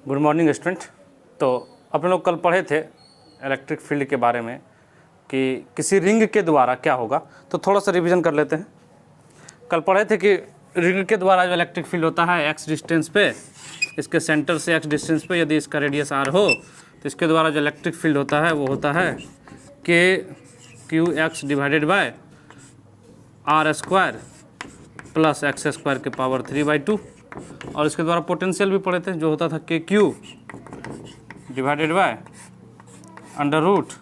Good morning student. तो अपन लोग कल पढ़े थे इलेक्ट्रिक फील्ड के बारे में कि किसी रिंग के द्वारा क्या होगा, तो थोड़ा सा रिवीजन कर लेते हैं। कल पढ़े थे कि रिंग के द्वारा जो इलेक्ट्रिक फील्ड होता है एक्स डिस्टेंस पे, इसके सेंटर से एक्स डिस्टेंस पे यदि इसका रेडियस आर हो तो इसके द्वारा जो इलेक्ट्रिक फील्ड होता है वो होता है K Q X divided by R square plus X square के पावर 3/2। और इसके द्वारा पोटेंशियल भी पढ़े थे जो होता था K Q divided by under root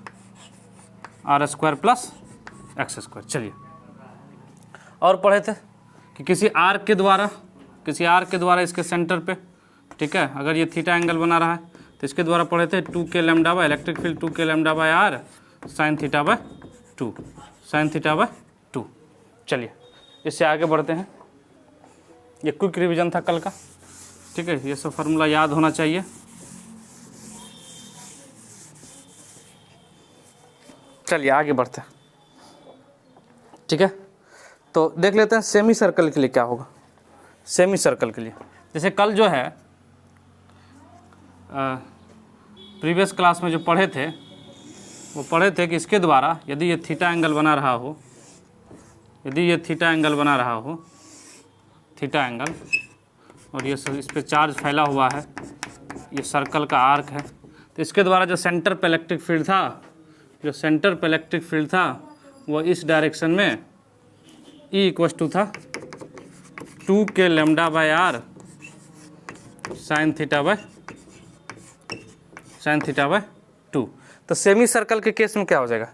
R square plus X square. चलिए और पढ़े थे कि किसी आर के द्वारा इसके सेंटर पे, ठीक है, अगर ये थीटा एंगल बना रहा है तो इसके द्वारा पढ़े थे 2k lambda by electric field 2k lambda by R sine theta by 2। चलिए इससे आगे बढ़ते हैं। ये क्विक रिवीजन था कल का, ठीक है, ये सब फार्मूला याद होना चाहिए। चलिए आगे बढ़ते हैं, ठीक है। तो देख लेते हैं सेमी सर्कल के लिए क्या होगा। सेमी सर्कल के लिए जैसे कल जो है प्रीवियस क्लास में जो पढ़े थे वो पढ़े थे कि इसके द्वारा यदि ये थीटा एंगल बना रहा हो, थीटा एंगल और ये इस पे चार्ज फैला हुआ है, ये सर्कल का आर्क है, तो इसके द्वारा जो सेंटर पे इलेक्ट्रिक फील्ड था वो इस डायरेक्शन में E इक्वस टू था 2k lambda by R sine theta by 2। तो सेमी सर्कल के केस में क्या हो जाएगा?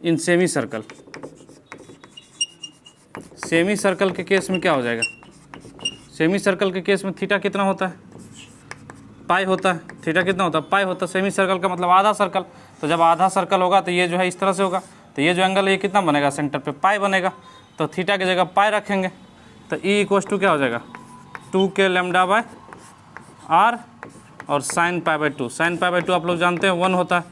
इन सेमी सर्कल के केस में क्या हो जाएगा? सेमी सर्कल के केस में थीटा कितना होता है? पाई होता है। थीटा कितना होता है? पाई होता है। सेमी सर्कल का मतलब आधा सर्कल। तो जब आधा सर्कल होगा तो ये जो है इस तरह से होगा, तो ये जो एंगल है ये कितना बनेगा? सेंटर पे पाई बनेगा। तो थीटा की जगह पाई रखेंगे तो E इक्वस टू क्या हो जाएगा? 2k लैम्डा बाय आर और sine pi by 2। Sine pi by 2 आप लोग जानते हैं 1 होता है।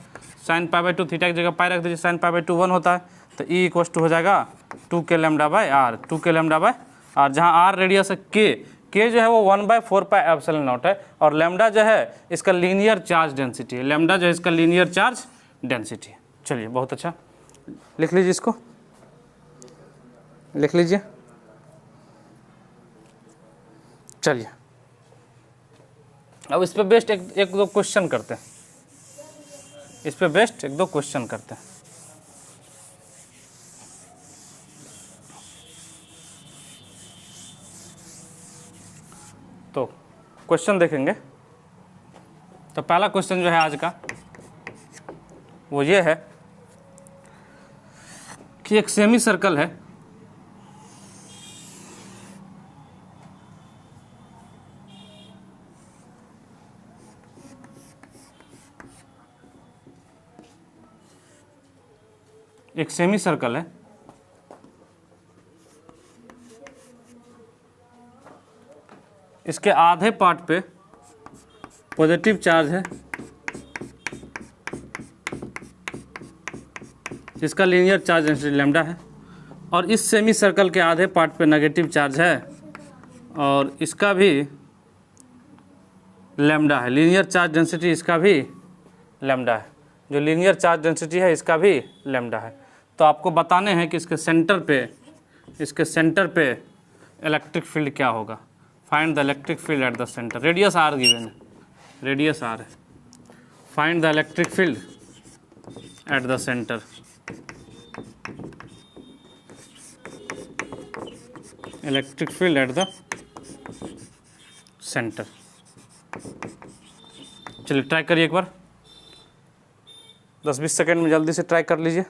साइन पाई बाय 2 थीटा की जगह पाई रख दीजिए, साइन पाई बाय 2 1 होता है। तो E इक्वस टू हो जाएगा 2k lambda by R, 2k lambda by R, जहाँ आर रेडियस है के जो है वो 1/4 पाई एप्सिलॉन नॉट है, और लैम्डा जो है इसका लीनियर चार्ज डेंसिटी है। लैम्डा जो है इसका लीनियर चार्ज डेंसिटी है। चलिए बहुत अच्छा, लिख लीजिए, इसको लिख लीजिए। चलिए अब इस पे बेस्ट एक दो क्वेश्चन करते हैं। तो क्वेश्चन देखेंगे। तो पहला क्वेश्चन जो है आज का वो ये है कि एक सेमी सर्कल है, इसके आधे पार्ट पे पॉजिटिव चार्ज है जिसका लीनियर चार्ज डेंसिटी लैम्डा है, और इस सेमी सर्कल के आधे पार्ट पे नेगेटिव चार्ज है और इसका भी लैम्डा है। लीनियर चार्ज डेंसिटी इसका भी लैम्डा है, जो लीनियर चार्ज डेंसिटी है इसका भी लैम्डा है। तो आपको बताने हैं कि इसके सेंटर पे इलेक्ट्रिक फील्ड क्या होगा। Find the electric field at the centre. Radius R given है, रेडियस आर है। Find the electric field at the centre. Electric field at the centre. चलिए ट्राई करिए एक बार, 10-20 सेकेंड में जल्दी से ट्राई कर लीजिए।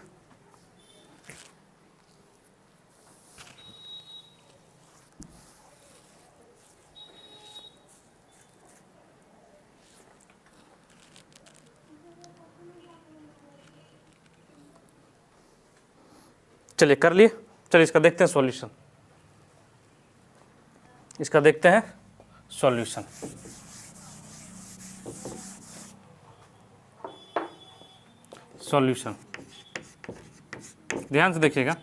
चलिए कर लिए। चलिए इसका देखते हैं सॉल्यूशन। सॉल्यूशन ध्यान से देखिएगा।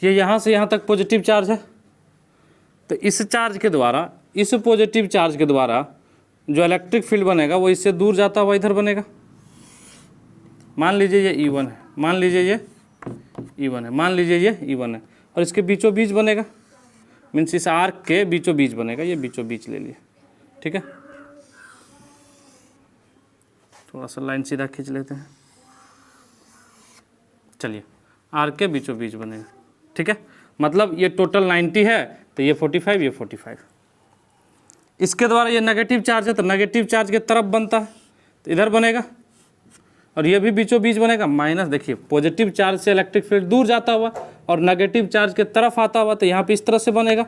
ये यहाँ से यहाँ तक पॉजिटिव चार्ज है, तो इस चार्ज के द्वारा इस पॉजिटिव चार्ज के द्वारा जो इलेक्ट्रिक फील्ड बनेगा वो इससे दूर जाता हुआ इधर बनेगा। मान लीजिए ये E1 है, मान लीजिए ये E1 है, मान लीजिए ये E1 है, और इसके बीचों बीच बनेगा, मीन्स इस आर्क के बीचों बीच बनेगा, ये बीचों बीच ले लिए, ठीक है। थोड़ा सा लाइन सीधा खींच लेते हैं, चलिए आर्क के बीचों बीच बनेगा, ठीक है। मतलब ये टोटल 90 है तो ये 45, ये 45। इसके द्वारा ये नेगेटिव चार्ज है तो नेगेटिव चार्ज के तरफ बनता है तो इधर बनेगा, और ये भी बीचों बीच बनेगा। माइनस, देखिए पॉजिटिव चार्ज से इलेक्ट्रिक फील्ड दूर जाता हुआ और नेगेटिव चार्ज के तरफ आता हुआ तो यहाँ पे इस तरह से बनेगा।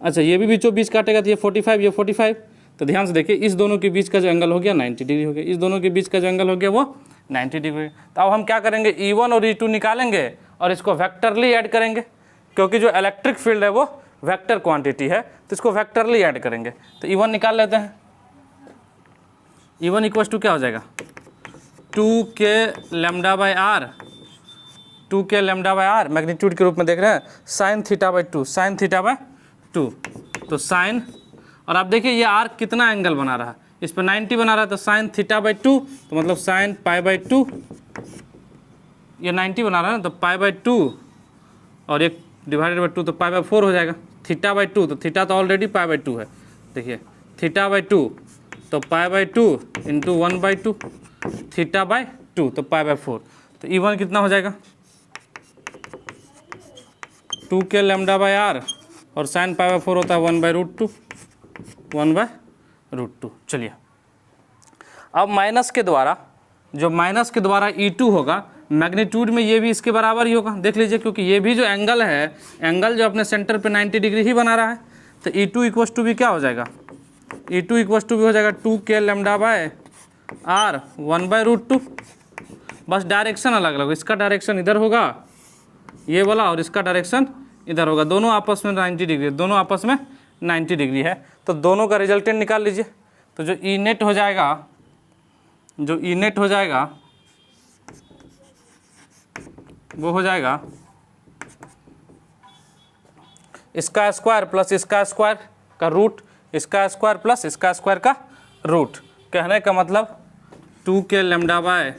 अच्छा, ये भी बीचों बीच काटेगा तो ये 45, ये 45। तो ध्यान से देखिए, इस दोनों के बीच का जो एंगल हो गया 90 डिग्री हो गया, इस दोनों के बीच का जो एंगल हो गया वो 90 डिग्री। तो अब हम क्या करेंगे, E1 और E2 निकालेंगे और इसको वेक्टरली ऐड करेंगे, क्योंकि जो इलेक्ट्रिक फील्ड है वो वेक्टर क्वांटिटी है तो इसको वेक्टरली ऐड करेंगे। तो E1 निकाल लेते हैं। E1 इक्वल टू क्या हो जाएगा, 2k λ/r, 2k λ/r magnitude के रूप में देख रहे हैं, साइन θ/2, साइन θ/2। तो साइन, और आप देखिए ये आर्क कितना एंगल बना रहा है, इस पर 90 बना रहा है तो साइन θ/2, तो मतलब साइन π/2, ये 90 बना रहा है ना तो π/2 और एक डिवाइडेड बाई 2 तो π/4 हो जाएगा। θ/2 तो थीटा तो ऑलरेडी π/2 है, देखिए θ/2 तो π/2 इंटू 1/2, θ/2 तो π/4। तो E1 कितना हो जाएगा, 2k λ/r और साइन π/4 होता है 1/√2, 1/√2। चलिए अब माइनस के द्वारा, जो माइनस के द्वारा E2 होगा मैग्नीट्यूड में ये भी इसके बराबर ही होगा, देख लीजिए, क्योंकि ये भी जो एंगल है, एंगल जो अपने सेंटर पे 90 डिग्री ही बना रहा है। तो E2 इक्वल टू भी क्या हो जाएगा, E2 इक्वल टू भी हो जाएगा 2k λ/r 1/√2। बस डायरेक्शन अलग अलग, इसका डायरेक्शन इधर होगा ये वाला और इसका डायरेक्शन इधर होगा, दोनों आपस में 90 डिग्री, दोनों आपस में 90 डिग्री है। तो दोनों का रिजल्टेंट निकाल लीजिए। तो जो ई नेट हो जाएगा, जो ई नेट हो जाएगा वो हो जाएगा इसका स्क्वायर प्लस इसका स्क्वायर का रूट, इसका स्क्वायर प्लस इसका स्क्वायर का रूट। कहने का मतलब 2k λ/r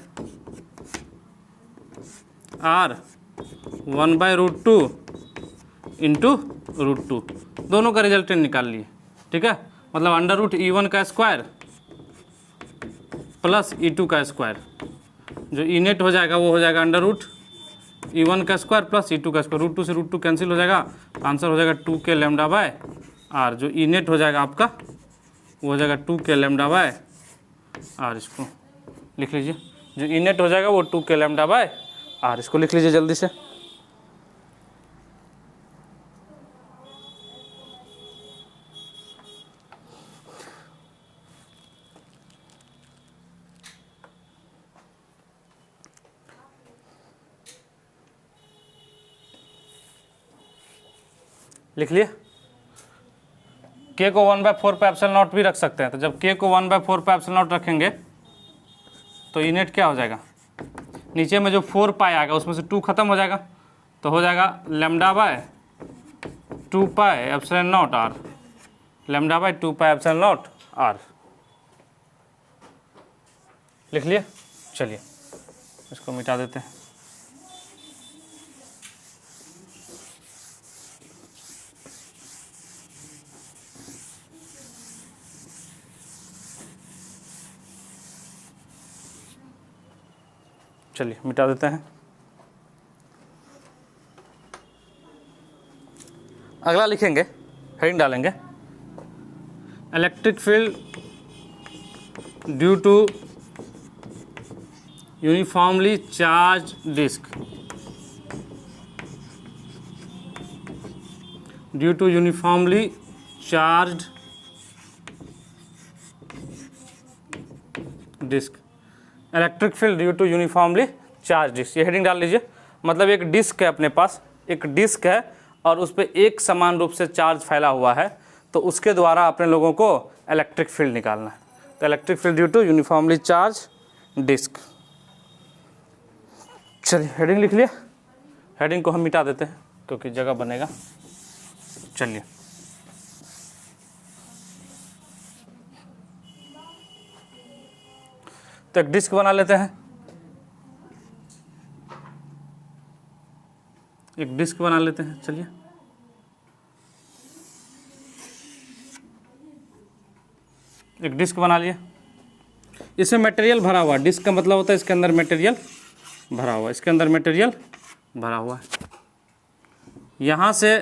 1/√2 इंटू √2, दोनों का रिजल्टेंट निकाल लिए, ठीक है। मतलब √E1 का स्क्वायर प्लस E2 का स्क्वायर, जो ई नेट हो जाएगा वो हो जाएगा √E1 का स्क्वायर प्लस E2 का स्क्वायर, √2 से √2 कैंसिल हो जाएगा, आंसर हो जाएगा 2k λ/r। जो ई नेट हो जाएगा आपका वो हो जाएगा 2k λ/r, इसको लिख लीजिए। जो ई नेट हो जाएगा वो 2k λ/r, इसको लिख लीजिए जल्दी से। लिख लिए। k को 1/4 पे एप्सिलॉन नॉट भी रख सकते हैं, तो जब k को 1/4 पे एप्सिलॉन नॉट रखेंगे तो ई नेट क्या हो जाएगा, नीचे में जो 4 पाई आएगा उसमें से 2 खत्म हो जाएगा, तो हो जाएगा λ/2 pi epsilon naught r, λ/2 pi epsilon naught r। लिख लिए। चलिए इसको मिटा देते हैं। चलिए मिटा देते हैं। अगला लिखेंगे, हेडिंग डालेंगे, electric field due to uniformly charge disc, due to uniformly charge disc, electric field due to uniformly charge disc, ये हेडिंग डाल लीजिए। मतलब एक डिस्क है अपने पास, एक डिस्क है और उस पर एक समान रूप से चार्ज फैला हुआ है, तो उसके द्वारा अपने लोगों को इलेक्ट्रिक फील्ड निकालना है। तो electric field due to uniformly charge disc. चलिए हेडिंग लिख लिया। हेडिंग को हम मिटा देते हैं क्योंकि जगह बनेगा। चलिए तो एक डिस्क बना लेते हैं, एक डिस्क बना लेते हैं। चलिए, एक डिस्क बना लिए, इसमें मटेरियल भरा हुआ, डिस्क का मतलब होता है इसके अंदर मटेरियल भरा हुआ, इसके अंदर मटेरियल भरा हुआ है। यहाँ से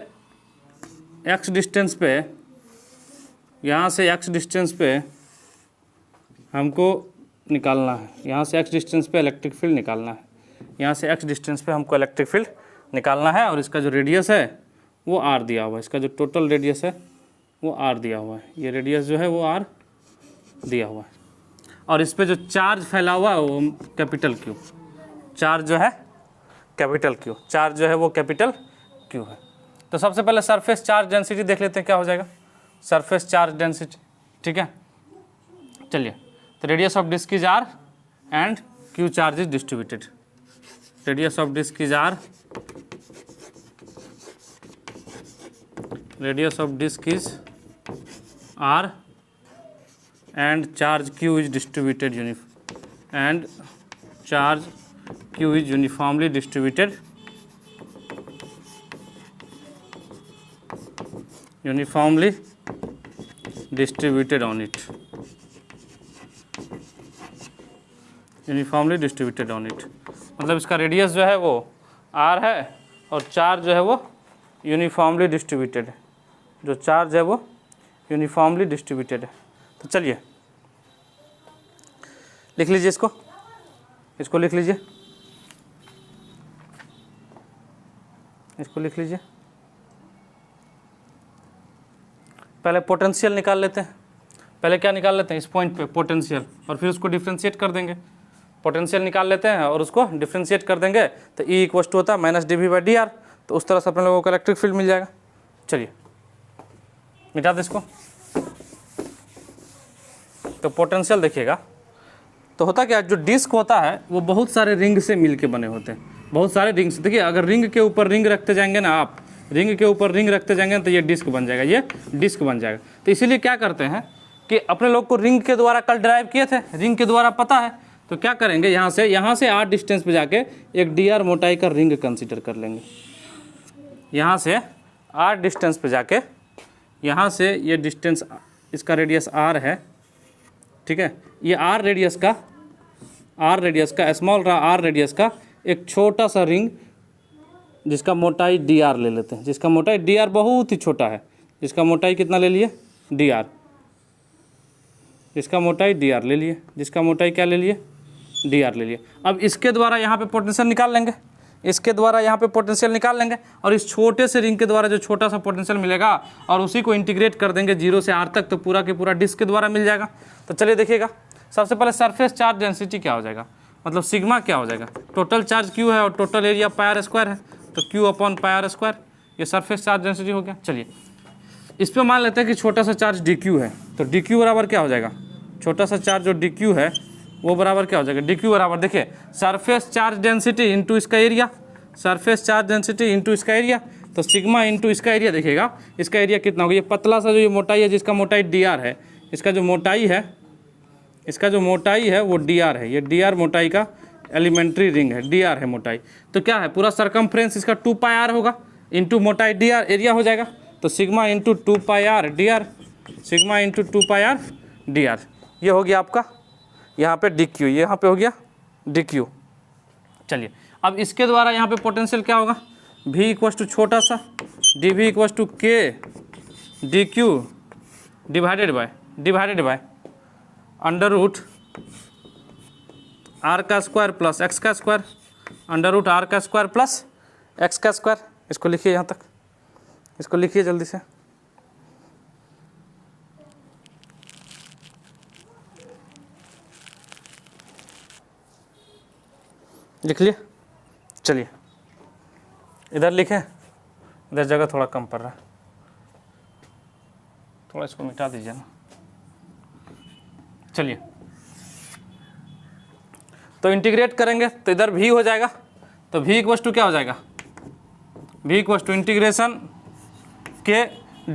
x डिस्टेंस पे, यहाँ से x डिस्टेंस पे हमको निकालना है, यहाँ से x डिस्टेंस पे इलेक्ट्रिक फील्ड निकालना है, यहाँ से x डिस्टेंस पे हमको इलेक्ट्रिक फील्ड निकालना है। और इसका जो रेडियस है वो r दिया हुआ है, इसका जो टोटल रेडियस है वो r दिया हुआ है, ये रेडियस जो है वो r दिया हुआ है। और इस पे जो चार्ज फैला हुआ है वो कैपिटल Q, चार्ज जो है कैपिटल Q, चार्ज जो है वो कैपिटल Q है। तो सबसे पहले सरफेस चार्ज डेंसिटी देख लेते हैं क्या हो जाएगा, सरफेस चार्ज डेंसिटी, ठीक है। चलिए, तो radius of disc is r and Q charge is distributed, radius of disc is r, radius of disc is r and charge Q is distributed and charge Q is uniformly distributed on it, uniformly distributed on it. मतलब इसका radius जो है वो r है और charge जो है वो यूनिफॉर्मली डिस्ट्रीब्यूटेड है, जो चार्ज है वो यूनिफॉर्मली डिस्ट्रीब्यूटेड है। तो चलिए लिख लीजिए इसको, इसको लिख लीजिए, इसको लिख लीजिए। पहले पोटेंशियल निकाल लेते हैं, पहले क्या निकाल लेते हैं इस पॉइंट पे पोटेंशियल, और फिर उसको डिफ्रेंशिएट कर देंगे। पोटेंशियल निकाल लेते हैं और उसको डिफ्रेंशिएट कर देंगे तो E इक्वल टू होता है माइनस dV/dr, तो उस तरह से अपने लोगों को इलेक्ट्रिक फील्ड मिल जाएगा। चलिए मिटा दे इसको। तो पोटेंशियल देखिएगा, तो होता क्या, जो डिस्क होता है वो बहुत सारे रिंग से मिल के बने होते हैं, बहुत सारे रिंग से। देखिए अगर रिंग के ऊपर रिंग रखते जाएंगे ना, आप रिंग के ऊपर रिंग रखते जाएंगे तो ये डिस्क बन जाएगा, ये डिस्क बन जाएगा। तो इसीलिए क्या करते हैं कि अपने लोग को रिंग के द्वारा कल ड्राइव किए थे, रिंग के द्वारा पता है, तो क्या करेंगे यहाँ से r डिस्टेंस पे जाके एक dr मोटाई का रिंग कंसिडर कर लेंगे। यहाँ से r डिस्टेंस पे जाके, यहाँ से ये डिस्टेंस, इसका रेडियस r है, ठीक है। ये r रेडियस का स्मॉल r रेडियस का एक छोटा सा रिंग जिसका मोटाई dr ले लेते हैं, जिसका मोटाई dr बहुत ही छोटा है, जिसका मोटाई कितना ले लिए dr, जिसका मोटाई dr ले लिए, जिसका मोटाई क्या ले लिए dr ले लिए। अब इसके द्वारा यहाँ पे पोटेंशियल निकाल लेंगे, इसके द्वारा यहाँ पे पोटेंशियल निकाल लेंगे, और इस छोटे से रिंग के द्वारा जो छोटा सा पोटेंशियल मिलेगा और उसी को इंटीग्रेट कर देंगे 0 से r तक, तो पूरा के पूरा डिस्क के द्वारा मिल जाएगा। तो चलिए देखिएगा, सबसे पहले सरफेस चार्ज डेंसिटी क्या हो जाएगा, मतलब सिग्मा क्या हो जाएगा, टोटल चार्ज Q है और टोटल एरिया πr² है, तो Q/πr², ये सरफेस चार्ज डेंसिटी हो गया। चलिए इस पर मान लेते हैं कि छोटा सा चार्ज dq है, तो dq बराबर क्या हो जाएगा, छोटा सा चार्ज जो dq है वो बराबर क्या हो जाएगा, dq बराबर देखिए सरफेस चार्ज डेंसिटी इंटू इसका area, surface charge density into इसका एरिया, तो सिग्मा इंटू इसका एरिया देखिएगा, इसका एरिया कितना होगा, ये पतला सा जो ये मोटाई है जिसका मोटाई dr है, इसका जो मोटाई है, इसका जो मोटाई है वो dr है, ये dr मोटाई का एलिमेंट्री रिंग है, dr है मोटाई। तो क्या है, पूरा सरकमफ्रेंस इसका 2πr होगा इंटू मोटाई dr, एरिया हो जाएगा, तो sigma into 2πr dr, sigma into 2πr dr, ये हो गया आपका यहाँ पे dq, ये यहाँ पे हो गया dq। चलिए अब इसके द्वारा यहाँ पे पोटेंशियल क्या होगा, v इक्वल टू छोटा सा dv equal to k dq divided by under root r का स्क्वायर प्लस x का स्क्वायर, अंडर रूट r का स्क्वायर प्लस x का स्क्वायर। इसको लिखिए यहाँ तक, इसको लिखिए जल्दी से। लिख लिए। चलिए इधर लिखें, इधर जगह थोड़ा कम पड़ रहा है, थोड़ा इसको मिटा दीजिए ना। चलिए तो इंटीग्रेट करेंगे तो इधर v हो जाएगा, तो v इक्वल टू क्या हो जाएगा, v equal to integration K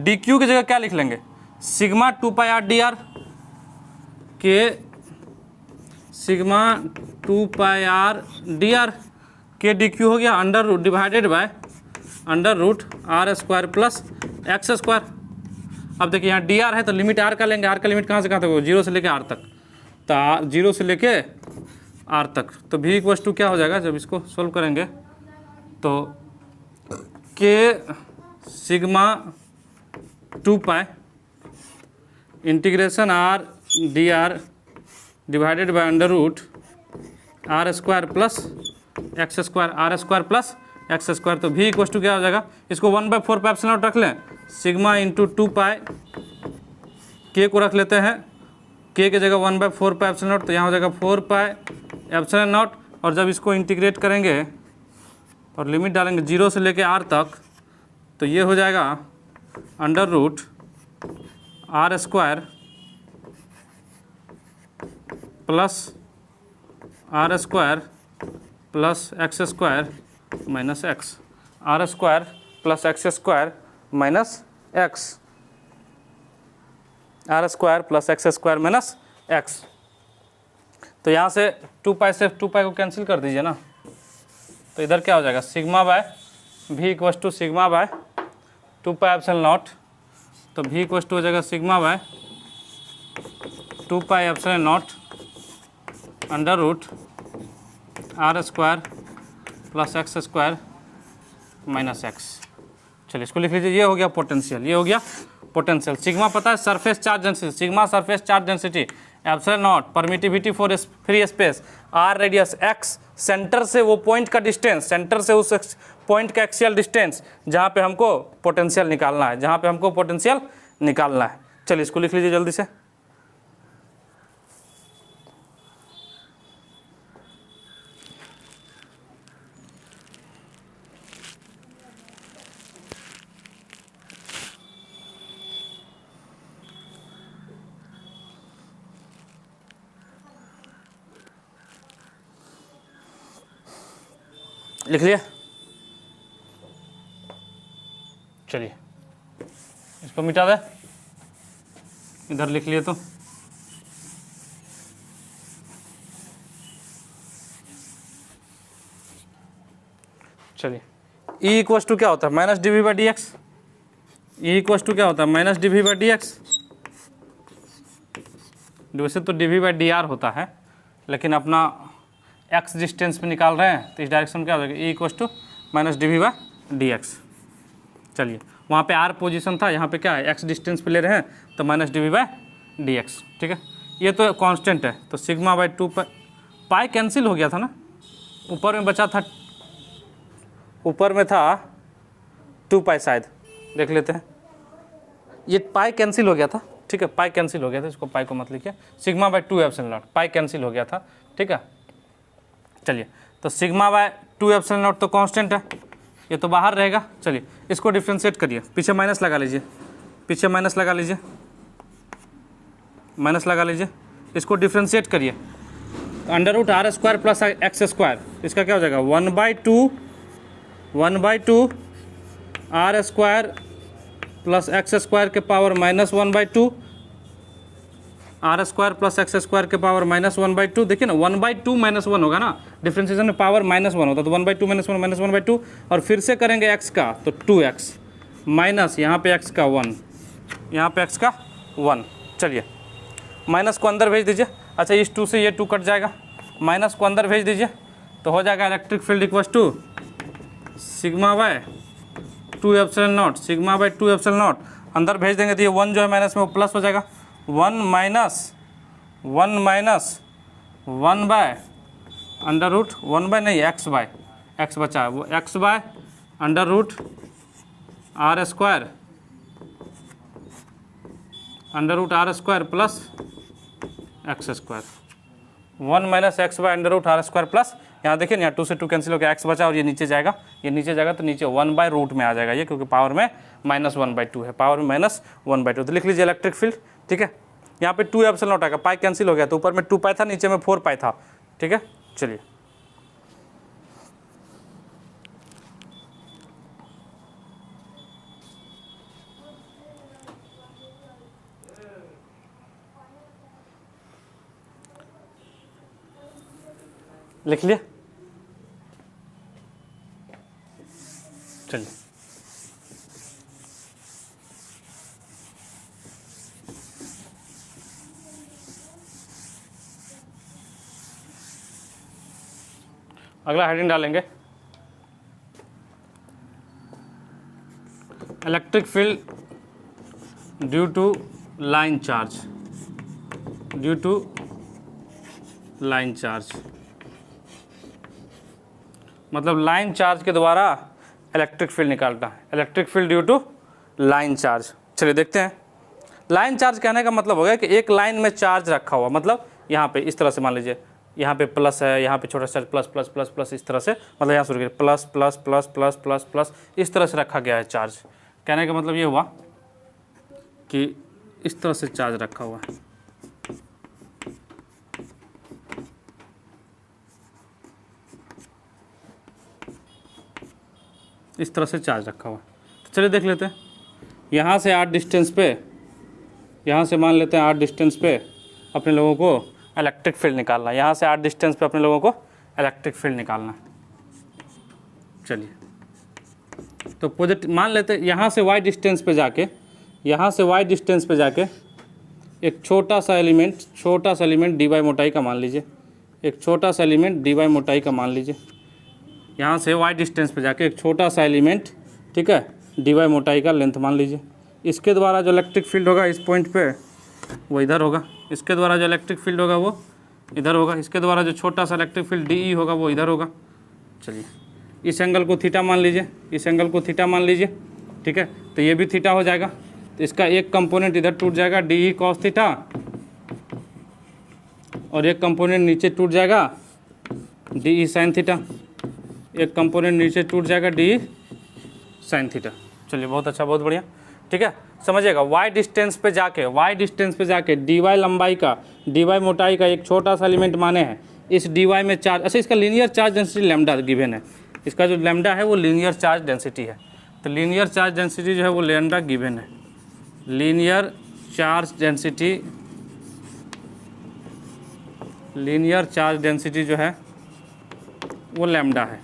dq की जगह क्या लिख लेंगे, sigma 2πr dr K sigma 2 pi R D R, K D Q हो गया under root divided by under root R square plus X square. अब देखिए यहाँ डी आर है तो लिमिट आर का लेंगे, आर का लिमिट कहाँ से कहाँ तक हो, 0 से लेके आर तक, तो 0 से लेके आर तक, तो भी इक्वल टू क्या हो जाएगा जब इसको सोल्व करेंगे तो K sigma 2 pi integration R D R divided by under root R square plus X square, R square plus X square, तो भी इक्वल टू क्या हो जाएगा, इसको 1/4 पाई एप्सिलॉन नॉट रख लें, सिग्मा इंटू 2 पाई, के को रख लेते हैं, के की जगह 1/4 पाई एप्सिलॉन नॉट, तो यहाँ हो जाएगा 4 पाई एप्सिलॉन नॉट, और जब इसको इंटीग्रेट करेंगे और लिमिट डालेंगे 0 से लेके आर तक, तो ये हो जाएगा under root R square plus R square plus X square minus X, R square plus X square minus X, R square plus X square minus X. तो यहाँ से 2 पाई से 2 पाई को कैंसिल कर दीजिए ना, तो इधर क्या हो जाएगा सिग्मा बाय भी equal to sigma by 2 pi epsilon naught, तो भी इक्वल टू हो जाएगा sigma by 2 pi epsilon naught under root R square plus X square minus X. चलिए इसको लिख लीजिए, ये हो गया पोटेंशियल, ये हो गया पोटेंशियल। सिग्मा पता है surface charge density, sigma surface charge density, epsilon naught permittivity for free space, R radius, X centre से वो पॉइंट का डिस्टेंस, सेंटर से उस पॉइंट का एक्सियल डिस्टेंस जहाँ पे हमको पोटेंशियल निकालना है, जहाँ पे हमको पोटेंशियल निकालना है। चलिए इसको लिख लीजिए जल्दी से। लिख लिया, चलिए इसको मिटा दे, इधर लिख लिए तो चलिए ई इक्वल टू क्या होता है minus D V by D X, E equal to क्या होता है minus D V by D X, वैसे तो D V by D R होता है, लेकिन अपना एक्स डिस्टेंस पे निकाल रहे हैं तो इस डायरेक्शन में क्या हो जाएगा E equal to minus D V by D X. चलिए वहाँ पे आर पोजीशन था, यहाँ पे क्या है एक्स डिस्टेंस पे ले रहे हैं तो minus D V by D X, ठीक है। ये तो कांस्टेंट है, तो सिग्मा बाई 2 पाई कैंसिल हो गया था ना, ऊपर में बचा था, ऊपर में था 2 पाई शायद, देख लेते हैं, ये पाई कैंसिल हो गया था, ठीक है, पाई कैंसिल हो गया था, इसको पाई को मत लिखिए, sigma by 2 epsilon not, pi cancel हो गया था, ठीक है। चलिए तो सिग्मा बाय 2 एप्सिलॉन नॉट तो कांस्टेंट है, ये तो बाहर रहेगा। चलिए इसको डिफ्रेंशिएट करिए, पीछे माइनस लगा लीजिए, पीछे माइनस लगा लीजिए, माइनस लगा लीजिए, इसको डिफ्रेंशिएट करिए, under root R square plus X square, इसका क्या हो जाएगा 1/2 R square plus X square के power minus 1/2 R square plus X square के पावर माइनस 1/2। देखिए ना 1/2 माइनस 1 होगा ना, डिफ्रेंशिएशन में पावर माइनस 1 होता है, तो 1/2 माइनस 1 माइनस 1/2, और फिर से करेंगे एक्स का तो 2x माइनस यहाँ पे एक्स का 1, यहाँ पे एक्स का 1। चलिए माइनस को अंदर भेज दीजिए, अच्छा इस 2 से ये 2 कट जाएगा, माइनस को अंदर भेज दीजिए तो हो जाएगा electric field equal to sigma by 2 epsilon naught, sigma by 2 epsilon naught, अंदर भेज देंगे तो ये 1 जो है माइनस में वो प्लस हो जाएगा, 1 minus 1 by under root 1 by नहीं एक्स बाय, एक्स बचा है वो X by under root R square, under root R square plus X square, 1 minus X by under root R square plus, यहाँ देखिए यहाँ 2 से 2 कैंसिल हो गया, एक्स बचा और ये नीचे जाएगा, ये नीचे जाएगा तो नीचे 1 बाय रूट में आ जाएगा ये, क्योंकि पावर में माइनस 1/2 है, पावर में माइनस 1/2, तो लिख लीजिए इलेक्ट्रिक फील्ड, ठीक है। यहाँ पे 2 एप्सिलॉन नॉट आएगा, पाई कैंसिल हो गया तो ऊपर में 2 पाई था, नीचे में 4 पाई था, ठीक है। चलिए लिख लिया। चलिए अगला हेडिंग डालेंगे, electric field due to line charge, due to line charge, मतलब लाइन चार्ज के द्वारा इलेक्ट्रिक फील्ड निकालना है, electric field due to line charge. चलिए देखते हैं। लाइन चार्ज कहने का मतलब हो गया कि एक लाइन में चार्ज रखा हुआ, मतलब यहाँ पे इस तरह से मान लीजिए, यहाँ पे प्लस है, यहाँ पे छोटा charge plus plus plus plus, इस तरह से, मतलब यहाँ शुरू करिए plus plus plus plus plus plus, इस तरह से रखा गया है चार्ज। कहने का मतलब ये हुआ कि इस तरह से चार्ज रखा हुआ है, इस तरह से चार्ज रखा हुआ है। तो चलिए देख लेते हैं। यहाँ से 8 डिस्टेंस पे, यहाँ से मान लेते हैं 8 डिस्टेंस पे अपने लोगों को इलेक्ट्रिक फील्ड निकालना है, यहाँ से 8 डिस्टेंस पे अपने लोगों को इलेक्ट्रिक फील्ड निकालना है। चलिए तो पॉजिटिव मान लेते हैं, यहाँ से y डिस्टेंस पे जाके, यहाँ से y डिस्टेंस पे जाके एक छोटा सा एलिमेंट dy मोटाई का मान लीजिए, एक छोटा सा एलिमेंट dy मोटाई का मान लीजिए। यहाँ से y डिस्टेंस पे जाके एक छोटा सा एलिमेंट, ठीक है, dy मोटाई का लेंथ मान लीजिए। इसके द्वारा जो इलेक्ट्रिक फील्ड होगा इस पॉइंट पे वो इधर होगा, इसके द्वारा जो इलेक्ट्रिक फील्ड होगा वो इधर होगा, इसके द्वारा जो छोटा सा इलेक्ट्रिक फील्ड DE होगा वो इधर होगा। चलिए इस एंगल को थीटा मान लीजिए, इस एंगल को थीटा मान लीजिए, ठीक है, तो ये भी थीटा हो जाएगा। तो इसका एक कंपोनेंट इधर टूट जाएगा DE cos थीटा, और एक कंपोनेंट नीचे टूट जाएगा DE sin थीटा, एक कंपोनेंट नीचे टूट जाएगा DE sin थीटा। चलिए बहुत अच्छा, बहुत बढ़िया, ठीक है, समझिएगा। y डिस्टेंस पे जाके dy लंबाई का, dy मोटाई का एक छोटा सा एलिमेंट माने हैं, इस dy में चार्ज, अच्छा इसका linear charge density lambda given है, इसका जो लैम्डा है वो लीनियर चार्ज डेंसिटी है। तो लीनियर चार्ज डेंसिटी जो है वो लैम्डा गिवन है, लीनियर चार्ज डेंसिटी जो है वो लैम्डा है,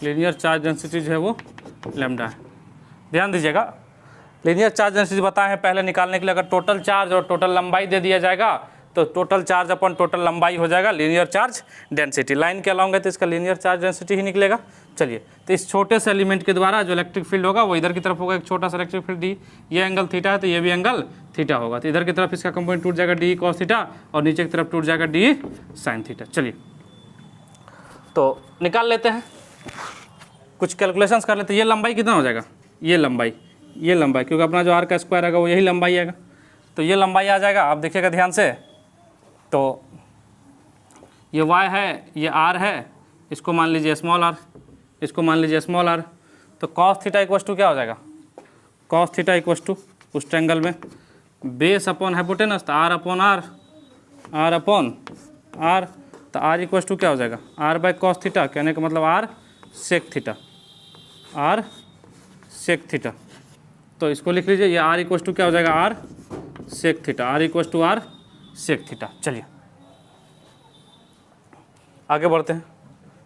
लीनियर चार्ज डेंसिटी जो है वो लैम्डा है। ध्यान दीजिएगा, लीनियर चार्ज डेंसिटी बताए हैं पहले निकालने के लिए, अगर टोटल चार्ज और टोटल लंबाई दे दिया जाएगा तो टोटल चार्ज अपन टोटल लंबाई हो जाएगा लीनियर चार्ज डेंसिटी। लाइन के अलाउंगे तो इसका लीनियर चार्ज डेंसिटी ही निकलेगा। चलिए तो इस छोटे से एलिमेंट के द्वारा जो इलेक्ट्रिक फील्ड होगा वो इधर की तरफ होगा, एक छोटा सा इलेक्ट्रिक फील्ड डी, ये एंगल थीटा है तो ये भी एंगल थीटा होगा, तो इधर की तरफ इसका कंपोनेंट टूट जाएगा DE cos थीटा, और नीचे की तरफ टूट जाएगा DE sin थीटा। चलिए तो निकाल लेते हैं, कुछ कैलकुलेशंस कर लेते हैं। ये लंबाई कितना हो जाएगा, ये लंबाई क्योंकि अपना जो r का स्क्वायर आएगा वो यही लंबाई आएगा, तो ये लंबाई आ जाएगा। आप देखिएगा ध्यान से, तो ये y है, ये r है, इसको मान लीजिए स्मॉल r, इसको मान लीजिए स्मॉल r, तो cos थीटा इक्वस टू क्या हो जाएगा, cos थीटा इक्वस टू उस ट्रायंगल में बेस अपॉन हाइपोटेनस, तो r अपॉन r, तो r इक्वस टू क्या हो जाएगा, r बाई cos थीटा, कहने का मतलब r sec theta, r sec theta. तो इसको लिख लीजिए, ये r इक्वस टू क्या हो जाएगा, r sec theta, r equals to r sec theta. चलिए आगे बढ़ते हैं,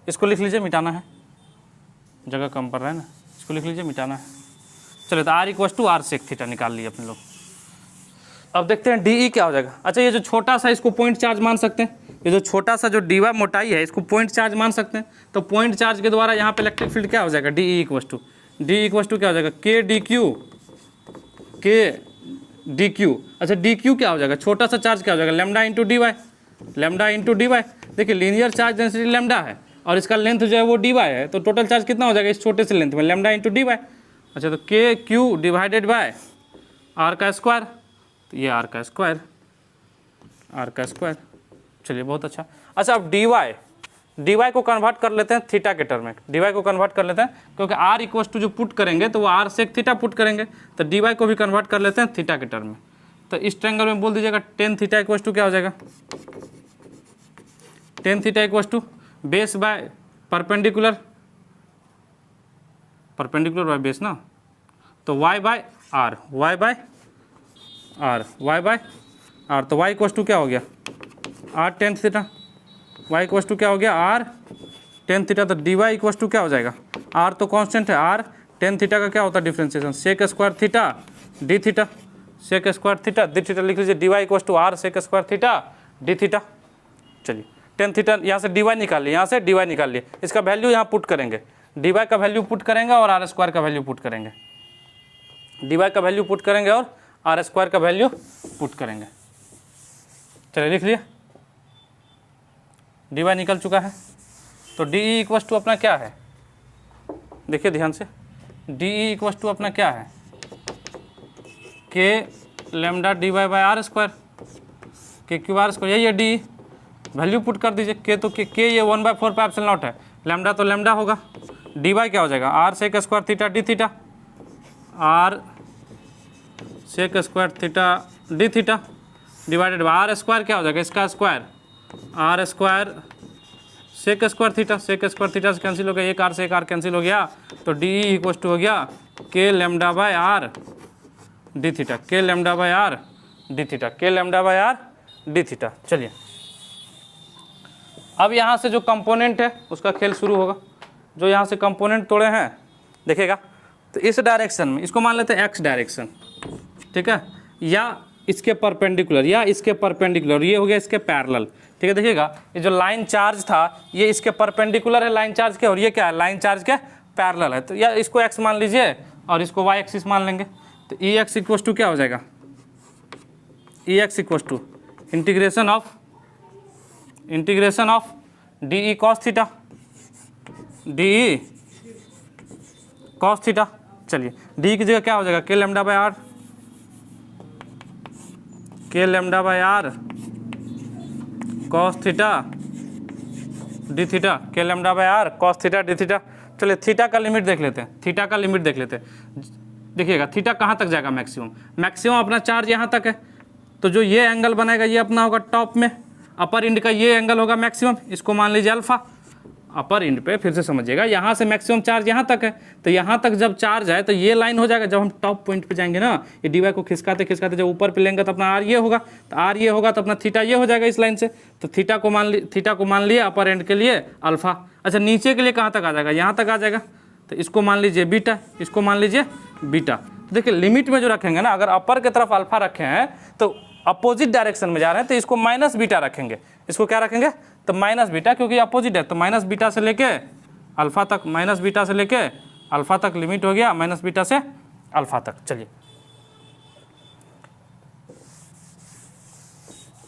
इसको लिख लीजिए, मिटाना है, जगह कम पड़ रहा है ना, इसको लिख लीजिए, मिटाना है। चलिए तो r equals to r sec theta निकाल लिए अपने लोग। अब देखते हैं DE क्या हो जाएगा। अच्छा ये जो छोटा सा, इसको पॉइंट चार्ज मान सकते हैं, ये जो छोटा सा जो dy मोटाई है इसको पॉइंट चार्ज मान सकते हैं, तो पॉइंट चार्ज के द्वारा यहाँ पे इलेक्ट्रिक फील्ड क्या हो जाएगा, DE इक्वस टू क्या हो जाएगा, k dq। अच्छा dq क्या हो जाएगा, छोटा सा चार्ज क्या हो जाएगा, लैम्डा इंटू dy। देखिए लीनियर चार्ज डेंसिटी लैम्डा है और इसका लेंथ जो है वो dy है, तो टोटल चार्ज कितना हो जाएगा इस छोटे से लेंथ में, लैम्डा इंटू dy। अच्छा तो kq डिवाइडेड बाय r का स्क्वायर, तो ये r का स्क्वायर। चलिए बहुत अच्छा। अच्छा अब dy को कन्वर्ट कर लेते हैं थीटा के टर्म में, dy को कन्वर्ट कर लेते हैं, क्योंकि r इक्वस टू जो पुट करेंगे तो वो r sec थीटा पुट करेंगे, तो dy को भी कन्वर्ट कर लेते हैं थीटा के टर्म में। तो इस ट्रायंगल में बोल दीजिएगा tan थीटा इक्वस टू क्या हो जाएगा, tan theta equals to base by perpendicular by base ना, तो y बाय r, तो y इक्वस टू क्या हो गया, r tan theta, Y equals to क्या हो गया आर टेन थीटा, तो डी वाई इक्वस टू क्या हो जाएगा, आर तो कांस्टेंट है, आर टेन थीटा का क्या होता है differentiation, sec square theta D theta, sec square theta D theta लिख लीजिए, D Y equals to R sec square theta D theta. चलिए टेन थीटा यहाँ से डी वाई निकाल लिए, यहाँ से डी वाई निकाल लिए, इसका वैल्यू यहाँ पुट करेंगे, डी वाई का वैल्यू पुट करेंगे और आर स्क्वायर का वैल्यू पुट करेंगे, डी वाई का वैल्यू पुट करेंगे और आर स्क्वायर का वैल्यू पुट करेंगे। चलिए लिख लिए, डी वाई निकल चुका है। तो डी ई इक्वस टू अपना क्या है, देखिए ध्यान से, डी ई इक्वस टू अपना क्या है, K lambda D Y by R square, K Q R square, यही है डी, वैल्यू पुट कर दीजिए, के तो के ये 1/4 पाई एप्सिलॉन नॉट है, लेमडा तो लेमडा होगा, डी वाई क्या हो जाएगा R sec square theta D theta, R sec square theta D theta divided by R square क्या हो जाएगा, इसका square R square sec square theta, sec square theta से कैंसिल हो गया, एक आर से एक आर कैंसिल हो गया, तो डी ई इक्वल टू हो गया K lambda by R D theta, K lambda by R D theta, K lambda by R D theta. चलिए अब यहाँ से जो कंपोनेंट है उसका खेल शुरू होगा, जो यहाँ से कंपोनेंट तोड़े हैं देखिएगा, तो इस डायरेक्शन में इसको मान लेते हैं एक्स डायरेक्शन, ठीक है, या इसके परपेंडिकुलर या इसके परपेंडिकुलर, ये हो गया इसके पैरेलल, ठीक है। देखिएगा ये जो लाइन चार्ज था ये इसके परपेंडिकुलर है लाइन चार्ज के, और ये क्या है लाइन चार्ज के पैरेलल है, तो या इसको एक्स मान लीजिए और इसको वाई एक्सिस मान लेंगे, तो ई एक्स इक्वस टू क्या हो जाएगा, E X equals to integration of D E cos theta, D E cos theta. चलिए डी की जगह क्या हो जाएगा, K lambda by R, K lambda by R cos theta D theta, K lambda by R cos theta D theta. चलिए theta का limit देख लेते हैं, थीटा का लिमिट देख लेते हैं। देखिएगा थीटा कहाँ तक जाएगा, मैक्सिमम अपना चार्ज यहाँ तक है, तो जो ये एंगल बनेगा ये अपना होगा टॉप में, अपर इंड का ये एंगल होगा मैक्सिमम, इसको मान लीजिए अल्फा। अपर इंड पे फिर से समझिएगा, यहाँ से मैक्सिमम चार्ज यहाँ तक है, तो यहाँ तक जब चार्ज है तो ये लाइन हो जाएगा, जब हम टॉप पॉइंट पे जाएंगे ना, ये डीवाई को खिसकाते खिसकाते जब ऊपर पे लेंगे तो अपना आर ये होगा, तो आर ये होगा तो अपना थीटा ये हो जाएगा इस लाइन से, तो थीटा को मान लिए अपर एंड के लिए अल्फा। अच्छा नीचे के लिए कहाँ तक आ जाएगा, यहाँ तक आ जाएगा, तो इसको मान लीजिए बीटा, इसको मान लीजिए बीटा। तो देखिए लिमिट में जो रखेंगे ना, अगर अपर की तरफ अल्फा रखे हैं तो अपोजिट डायरेक्शन में जा रहे हैं तो इसको माइनस बीटा रखेंगे, इसको क्या रखेंगे तो माइनस बीटा, क्योंकि अपोजिट है, तो माइनस बीटा से लेके अल्फा तक, माइनस बीटा से लेके अल्फा तक लिमिट हो गया, माइनस बीटा से अल्फा तक। चलिए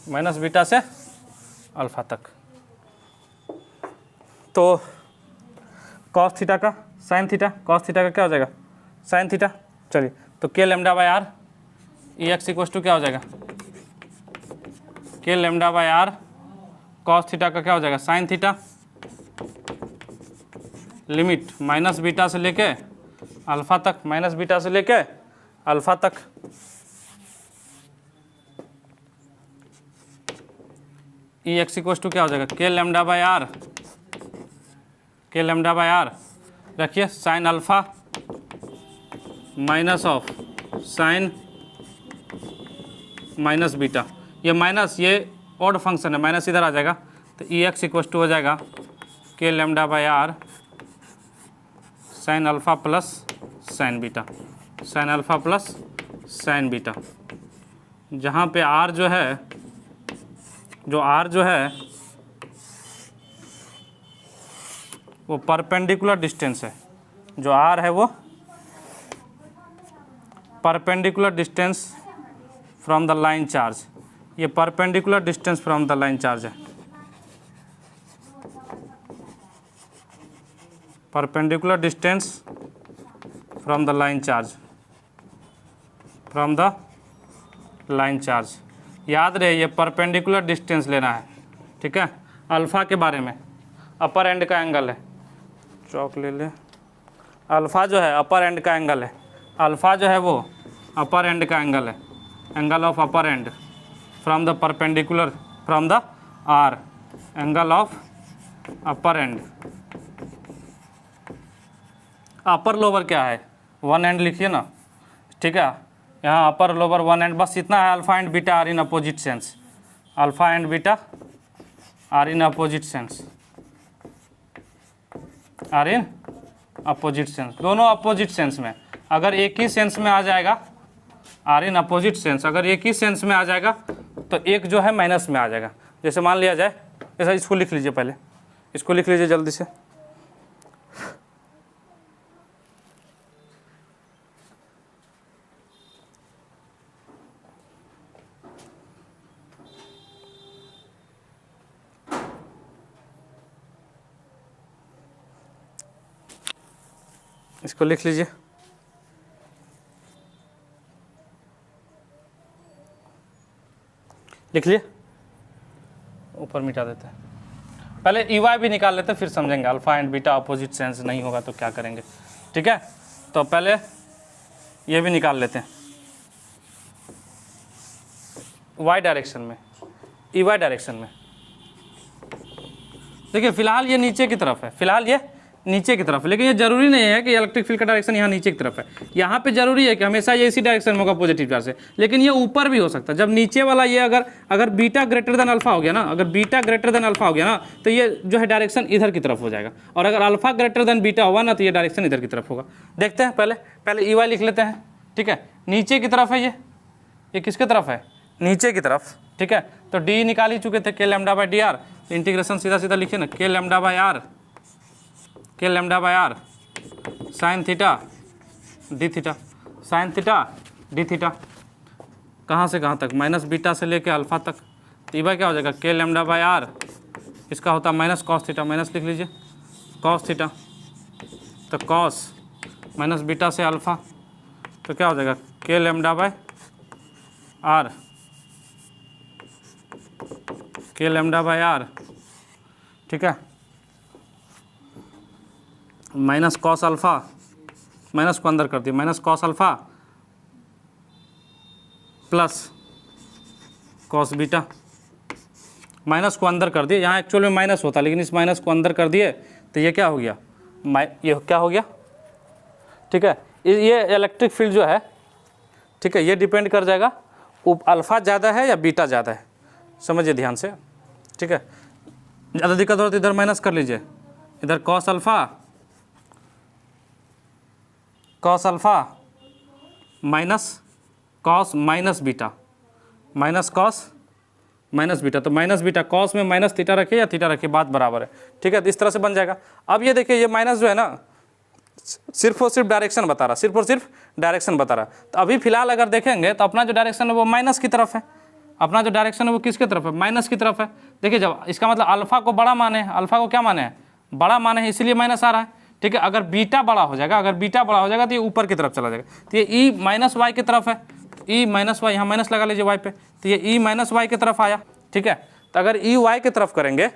माइनस बीटा से अल्फा तक, तो कॉस थीटा का साइन थीटा, कॉस थीटा का क्या हो जाएगा साइन थीटा। चलिए तो K lambda by R E X equals to क्या हो जाएगा, K lambda by R cos theta का क्या हो जाएगा sine theta, limit minus beta से लेके अल्फा तक, माइनस बीटा से लेके अल्फा तक। ई एक्स इक्वस टू क्या हो जाएगा, K lambda by R, K lambda by are रखिए sine alpha minus of sine minus beta, ये माइनस ये ऑड फंक्शन है, माइनस इधर आ जाएगा, तो ई एक्स इक्वस टू हो जाएगा K lambda by R sine alpha plus sine beta, sine alpha plus sine beta, जहाँ पे आर जो है, जो आर जो है वो परपेंडिकुलर डिस्टेंस है, जो आर है वो perpendicular distance from the line charge, ये perpendicular distance from the line charge है, perpendicular distance from the line charge, from the line charge. याद रहे ये परपेंडिकुलर डिस्टेंस लेना है, ठीक है। अल्फ़ा के बारे में, अपर एंड का एंगल है, चौक ले ले, अल्फ़ा जो है अपर एंड का एंगल है, अल्फ़ा जो है वो अपर एंड का एंगल है, angle of upper end from the perpendicular from the R, angle of upper end. Upper lower क्या है, वन एंड लिखिए ना, ठीक है, यहाँ अपर लोअर वन एंड, बस इतना है, alpha and beta are in opposite sense, alpha and beta are in opposite sense, are in opposite sense, दोनों अपोजिट सेंस में। अगर एक ही सेंस में आ जाएगा, आर इन अपोजिट सेंस, अगर एक ही सेंस में आ जाएगा तो एक जो है माइनस में आ जाएगा। जैसे मान लिया जाए, ऐसा इसको लिख लीजिए, पहले इसको लिख लीजिए जल्दी से। इसको लिख लीजिए, लिख लिए, ऊपर मिटा देते हैं। पहले EY भी निकाल लेते हैं, फिर समझेंगे alpha and beta opposite sense नहीं होगा तो क्या करेंगे। ठीक है, तो पहले ये भी निकाल लेते हैं। Y डायरेक्शन में, EY डायरेक्शन में देखिए, फिलहाल ये नीचे की तरफ है, फिलहाल ये नीचे की तरफ है, लेकिन ये जरूरी नहीं है कि इलेक्ट्रिक फील्ड का डायरेक्शन यहाँ नीचे की तरफ है। यहाँ पे जरूरी है कि हमेशा ये इसी डायरेक्शन में होगा पॉजिटिव चार्ज से, लेकिन ये ऊपर भी हो सकता है। जब नीचे वाला ये अगर बीटा ग्रेटर देन अल्फा हो गया ना, अगर बीटा ग्रेटर देन अल्फा हो गया ना, तो ये जो है डायरेक्शन इधर की तरफ हो जाएगा, और अगर अल्फा ग्रेटर देन बीटा हुआ ना, तो ये डायरेक्शन इधर की तरफ होगा। देखते हैं, पहले EY लिख लेते हैं। ठीक है, नीचे की तरफ है ये किसके तरफ है, नीचे की तरफ। ठीक है, तो डी निकाल ही चुके थे, K lambda by D R, integration सीधा सीधा लिखिए ना, K lambda by R sine theta D theta, sine theta D theta, कहाँ से कहाँ तक, माइनस बीटा से लेके अल्फा तक। तो EY क्या हो जाएगा, के लैम्डा बाई आर, इसका होता है माइनस कॉस थीटा, माइनस लिख लीजिए कॉस थीटा, तो कॉस माइनस बीटा से अल्फा, तो क्या हो जाएगा, के लैम्डा बाई आर, के लैम्डा बाई आर। ठीक है, माइनस कॉस अल्फा, माइनस को अंदर कर दिया, minus cos alpha plus cos beta, minus को अंदर कर दिए। यहाँ एक्चुअल में माइनस होता, लेकिन इस माइनस को अंदर कर दिए तो ये क्या हो गया, ये क्या हो गया। ठीक है, ये इलेक्ट्रिक फील्ड जो है, ठीक है, ये डिपेंड कर जाएगा अल्फा ज़्यादा है या बीटा ज़्यादा है, समझिए ध्यान से। ठीक है, ज़्यादा दिक्कत हो तो इधर माइनस कर लीजिए, इधर cos alpha minus cos minus beta, minus cos minus beta, तो माइनस बीटा, कॉस में माइनस थीटा रखिए या थीटा रखिए, बात बराबर है। ठीक है, तो इस तरह से बन जाएगा। अब ये देखिए, ये माइनस जो है ना, सिर्फ और सिर्फ डायरेक्शन बता रहा, सिर्फ और सिर्फ डायरेक्शन बता रहा। तो अभी फिलहाल अगर देखेंगे तो अपना जो डायरेक्शन है वो माइनस की तरफ है, अपना जो डायरेक्शन है वो किसकी तरफ है, माइनस की तरफ है। देखिए, जब इसका मतलब अल्फा को बड़ा माने हैं, अल्फा को क्या माने हैं, बड़ा माने हैं, इसीलिए माइनस आ रहा है। ठीक है, अगर बीटा बड़ा हो जाएगा, अगर बीटा बड़ा हो जाएगा तो ये ऊपर की तरफ चला जाएगा, तो ये ई माइनस वाई की तरफ है, ई माइनस वाई, यहाँ माइनस लगा लीजिए वाई पे, तो ये ई माइनस वाई की तरफ आया। ठीक है, तो अगर ई वाई की तरफ करेंगे,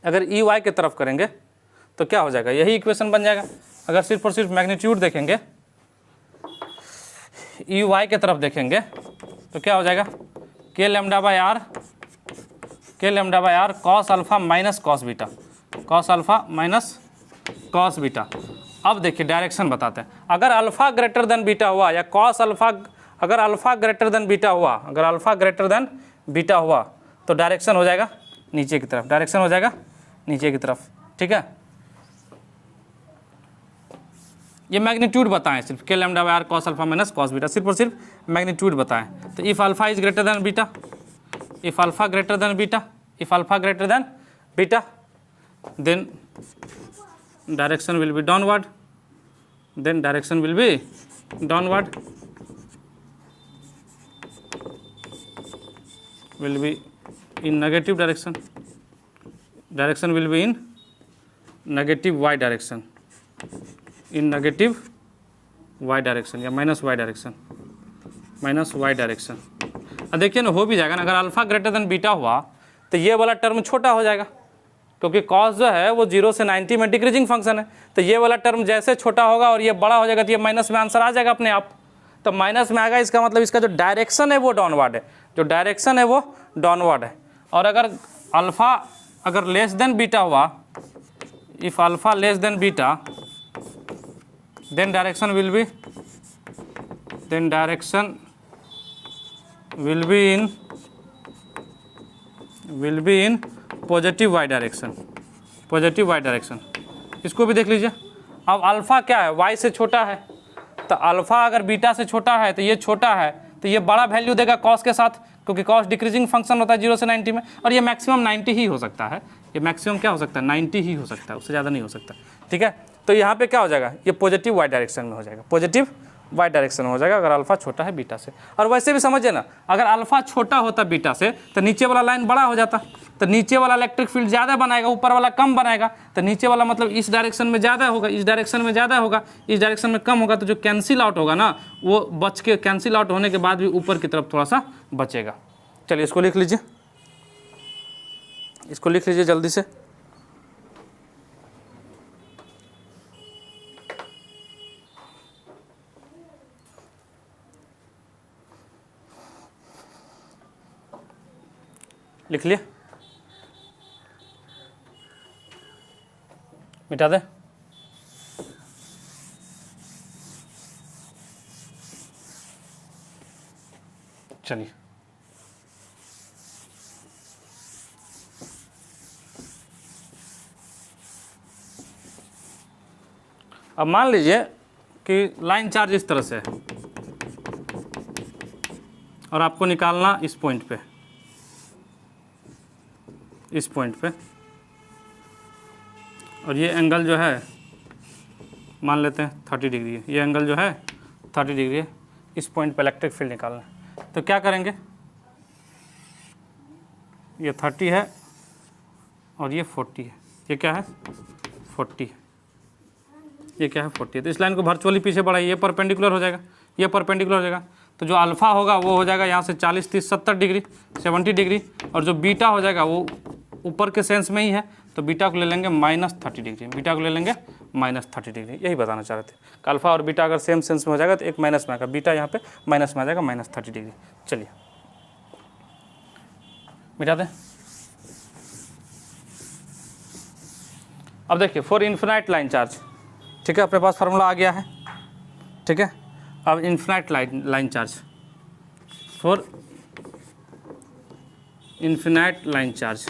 अगर ई वाई की तरफ करेंगे तो क्या हो जाएगा, यही इक्वेशन बन जाएगा। अगर सिर्फ और सिर्फ मैग्नीट्यूड देखेंगे, ई वाई की तरफ देखेंगे तो क्या हो जाएगा, K lambda by R cos alpha minus cos beta, cos alpha minus cos beta. अब देखिए डायरेक्शन बताते हैं, अगर अल्फा ग्रेटर देन बीटा हुआ या कॉस अल्फा, अगर अल्फा ग्रेटर देन बीटा हुआ, अगर अल्फा ग्रेटर देन बीटा हुआ तो डायरेक्शन हो जाएगा नीचे की तरफ, डायरेक्शन हो जाएगा नीचे की तरफ। ठीक है, ये मैग्नीट्यूड बताएं सिर्फ, K lambda by R cos alpha minus cos beta, सिर्फ और सिर्फ मैग्नीट्यूड बताएं। तो if alpha is greater than beta, if alpha greater than beta, if alpha greater than beta, then direction will be downward, then direction will be downward, will be in negative direction, direction will be in negative y direction, in negative y direction या minus y direction, minus y direction. अब देखिए ना, हो भी जाएगा ना, अगर alpha greater than beta हुआ तो ये वाला टर्म छोटा हो जाएगा, क्योंकि कॉस जो है वो 0 से 90 में डिक्रीजिंग फंक्शन है, तो ये वाला टर्म जैसे छोटा होगा और ये बड़ा हो जाएगा तो ये माइनस में आंसर आ जाएगा अपने आप। तो माइनस में आएगा, इसका मतलब इसका जो डायरेक्शन है वो डाउनवर्ड है, जो डायरेक्शन है वो डाउनवर्ड है। और अगर अल्फा अगर लेस देन बीटा हुआ, if alpha less than beta, then direction will be, then direction will be in will be in positive Y direction, positive Y direction. इसको भी देख लीजिए। अब अल्फ़ा क्या है, वाई से छोटा है, तो अल्फ़ा अगर बीटा से छोटा है तो ये छोटा है, तो ये बड़ा वैल्यू देगा कॉस के साथ, क्योंकि कॉस डिक्रीजिंग फंक्शन होता है 0 से 90 में, और ये मैक्सिमम 90 ही हो सकता है। ये मैक्सिमम क्या हो सकता है, 90 ही हो सकता है, उससे ज़्यादा नहीं हो सकता। ठीक है, तो यहाँ पे क्या हो जाएगा, ये पॉजिटिव वाई डायरेक्शन में हो जाएगा, पॉजिटिव वाई डायरेक्शन में हो जाएगा अगर अल्फ़ा छोटा है बीटा से। और वैसे भी समझिए ना, अगर अल्फ़ा छोटा होता बीटा से तो नीचे वाला लाइन बड़ा हो जाता, तो नीचे वाला इलेक्ट्रिक फील्ड ज़्यादा बनाएगा, ऊपर वाला कम बनाएगा। तो नीचे वाला मतलब इस डायरेक्शन में ज़्यादा होगा, इस डायरेक्शन में ज़्यादा होगा, इस डायरेक्शन में कम होगा, तो जो कैंसिल आउट होगा ना, वो बच के कैंसिल आउट होने के बाद भी ऊपर की तरफ थोड़ा सा बचेगा। चलिए इसको लिख लीजिए, इसको लिख लीजिए जल्दी से। लिख लिए, मिटा दे। चलिए अब मान लीजिए कि लाइन चार्ज इस तरह से है और आपको निकालना इस पॉइंट पे, इस पॉइंट पे, और ये एंगल जो है मान लेते हैं 30 डिग्री है, ये एंगल जो है 30 डिग्री है, इस पॉइंट पे इलेक्ट्रिक फील्ड निकालना है। तो क्या करेंगे, ये 30 है और ये 40 है, ये क्या है 40 है, ये क्या है 40 है। तो इस लाइन को वर्चुअली पीछे बढ़ाइए, ये परपेंडिकुलर हो जाएगा, ये परपेंडिकुलर हो जाएगा। तो जो अल्फ़ा होगा वो हो जाएगा यहाँ से 40, 30, 70 डिग्री, 70 डिग्री, और जो बीटा हो जाएगा वो ऊपर के सेंस में ही है, तो बीटा को ले लेंगे -30 डिग्री, बीटा को ले लेंगे -30 डिग्री। यही बताना चाह रहे थे, अल्फ़ा और बीटा अगर सेम सेंस में हो जाएगा तो एक माइनस में आएगा, बीटा यहाँ पे माइनस में आ जाएगा, -30 डिग्री। चलिए मिटा दें। अब देखिए फॉर इन्फिनाइट लाइन चार्ज, ठीक है, अपने पास फार्मूला आ गया है। ठीक है, अब infinite line charge, for infinite line charge,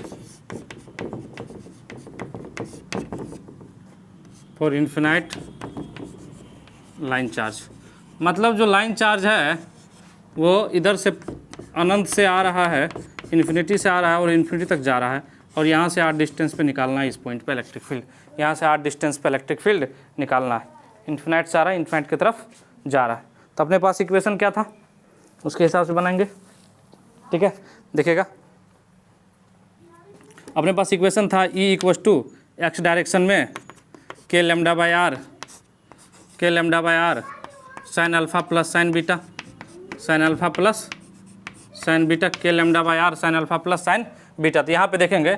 for infinite line charge, मतलब जो लाइन चार्ज है वो इधर से अनंत से आ रहा है, इन्फिनिटी से आ रहा है और इन्फिनिटी तक जा रहा है, और यहाँ से r डिस्टेंस पे निकालना है इस पॉइंट पे इलेक्ट्रिक फील्ड, यहाँ से r डिस्टेंस पे इलेक्ट्रिक फील्ड निकालना है। इन्फिनाइट से आ रहा है, इन्फिनाइट की तरफ जा रहा है। तो अपने पास इक्वेशन क्या था, उसके हिसाब से बनाएंगे। ठीक है, देखिएगा अपने पास इक्वेशन था E = x डायरेक्शन में k λ/r, k λ/r sign alpha plus sine beta, sign alpha plus sine beta, k λ/r sign alpha plus sine beta. तो यहाँ पे देखेंगे